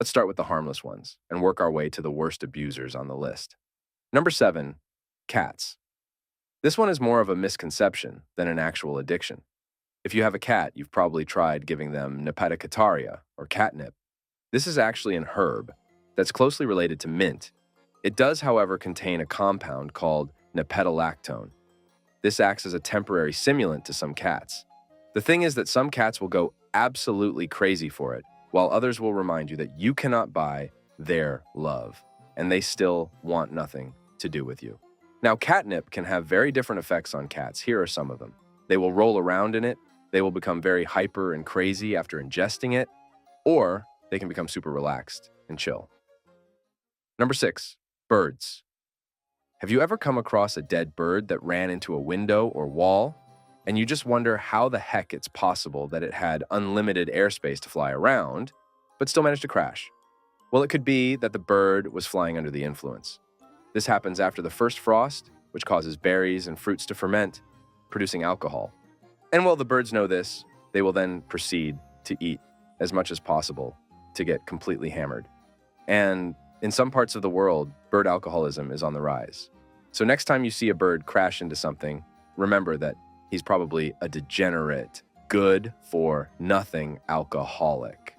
Let's start with the harmless ones and work our way to the worst abusers on the list. Number 7, cats. This one is more of a misconception than an actual addiction. If you have a cat, you've probably tried giving them nepetocataria or catnip. This is actually an herb that's closely related to mint. It does, however, contain a compound called nepetolactone. This acts as a temporary stimulant to some cats. The thing is that some cats will go absolutely crazy for it, while others will remind you that you cannot buy their love, and they still want nothing to do with you. Now, catnip can have very different effects on cats. Here are some of them. They will roll around in it, they will become very hyper and crazy after ingesting it, or they can become super relaxed and chill. Number 6, birds. Have you ever come across a dead bird that ran into a window or wall, and you just wonder how the heck it's possible that it had unlimited airspace to fly around, but still managed to crash? Well, it could be that the bird was flying under the influence. This happens after the first frost, which causes berries and fruits to ferment, producing alcohol. And while the birds know this, they will then proceed to eat as much as possible to get completely hammered. And in some parts of the world, bird alcoholism is on the rise. So next time you see a bird crash into something, remember that he's probably a degenerate, good-for-nothing alcoholic.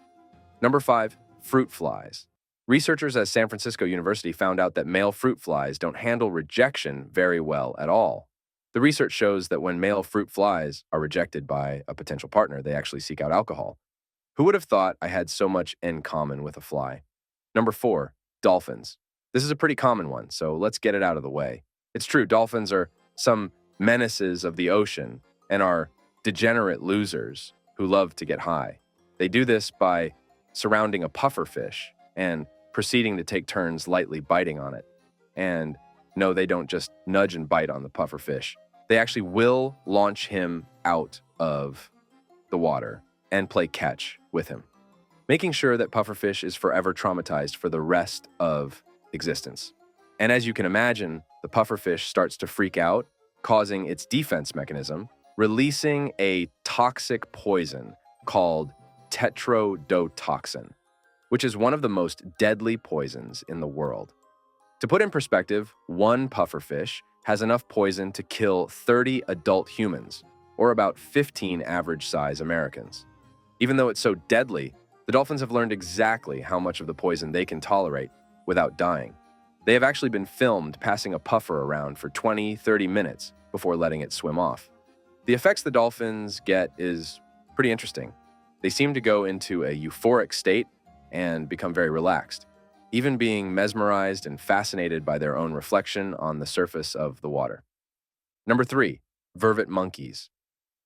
Number 5, fruit flies. Researchers at San Francisco University found out that male fruit flies don't handle rejection very well at all. The research shows that when male fruit flies are rejected by a potential partner, they actually seek out alcohol. Who would have thought I had so much in common with a fly? Number 4, dolphins. This is a pretty common one, so let's get it out of the way. It's true, dolphins are some menaces of the ocean and are degenerate losers who love to get high. They do this by surrounding a pufferfish and proceeding to take turns lightly biting on it. And no, they don't just nudge and bite on the pufferfish. They actually will launch him out of the water and play catch with him, making sure that pufferfish is forever traumatized for the rest of existence. And as you can imagine, the pufferfish starts to freak out, causing its defense mechanism, releasing a toxic poison called tetrodotoxin, which is one of the most deadly poisons in the world. To put in perspective, one pufferfish has enough poison to kill 30 adult humans, or about 15 average-size Americans. Even though it's so deadly, the dolphins have learned exactly how much of the poison they can tolerate without dying. They have actually been filmed passing a puffer around for 20-30 minutes before letting it swim off. The effects the dolphins get is pretty interesting. They seem to go into a euphoric state and become very relaxed, even being mesmerized and fascinated by their own reflection on the surface of the water. Number 3, vervet monkeys.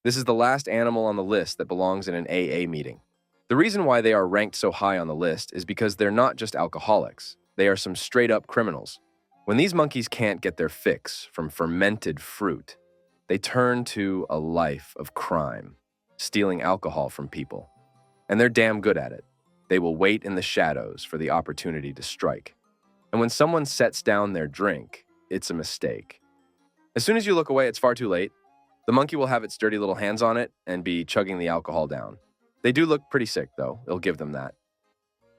This is the last animal on the list that belongs in an AA meeting. The reason why they are ranked so high on the list is because they're not just alcoholics. They are some straight-up criminals. When these monkeys can't get their fix from fermented fruit, they turn to a life of crime, stealing alcohol from people. And they're damn good at it. They will wait in the shadows for the opportunity to strike. And when someone sets down their drink, it's a mistake. As soon as you look away, it's far too late. The monkey will have its dirty little hands on it and be chugging the alcohol down. They do look pretty sick, though. It'll give them that.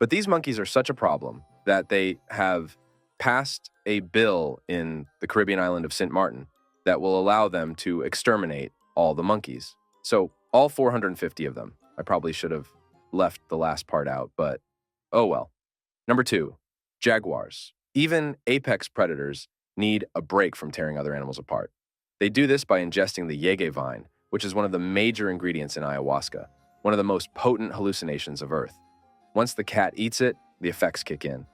But these monkeys are such a problem that they have passed a bill in the Caribbean island of St. Martin that will allow them to exterminate all the monkeys. So all 450 of them. I probably should have left the last part out, but oh well. Number 2, jaguars. Even apex predators need a break from tearing other animals apart. They do this by ingesting the yege vine, which is one of the major ingredients in ayahuasca, one of the most potent hallucinations of Earth. Once the cat eats it, the effects kick in.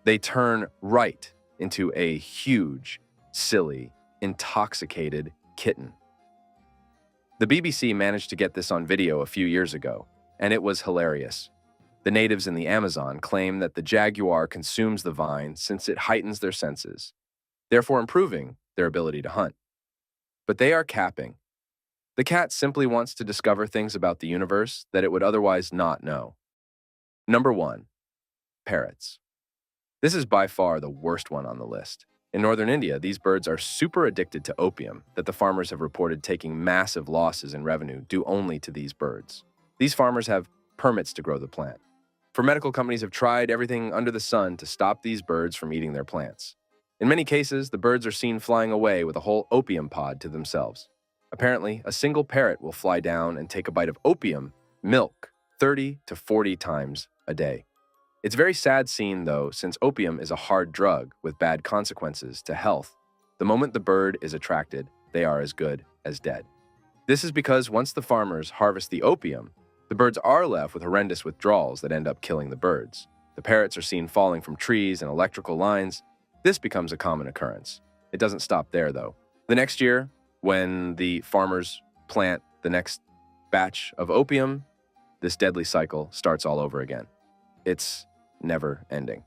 They turn right into a huge, silly, intoxicated kitten. The BBC managed to get this on video a few years ago, and it was hilarious. The natives in the Amazon claim that the jaguar consumes the vine since it heightens their senses, therefore improving their ability to hunt. But they are capping. The cat simply wants to discover things about the universe that it would otherwise not know. Number 1, parrots. This is by far the worst one on the list. In northern India, these birds are super addicted to opium that the farmers have reported taking massive losses in revenue due only to these birds. These farmers have permits to grow the plant. For medical companies have tried everything under the sun to stop these birds from eating their plants. In many cases, the birds are seen flying away with a whole opium pod to themselves. Apparently, a single parrot will fly down and take a bite of opium milk 30 to 40 times a day. It's a very sad scene, though, since opium is a hard drug with bad consequences to health. The moment the bird is attracted, they are as good as dead. This is because once the farmers harvest the opium, the birds are left with horrendous withdrawals that end up killing the birds. The parrots are seen falling from trees and electrical lines. This becomes a common occurrence. It doesn't stop there, though. The next year, when the farmers plant the next batch of opium, this deadly cycle starts all over again. It's never ending.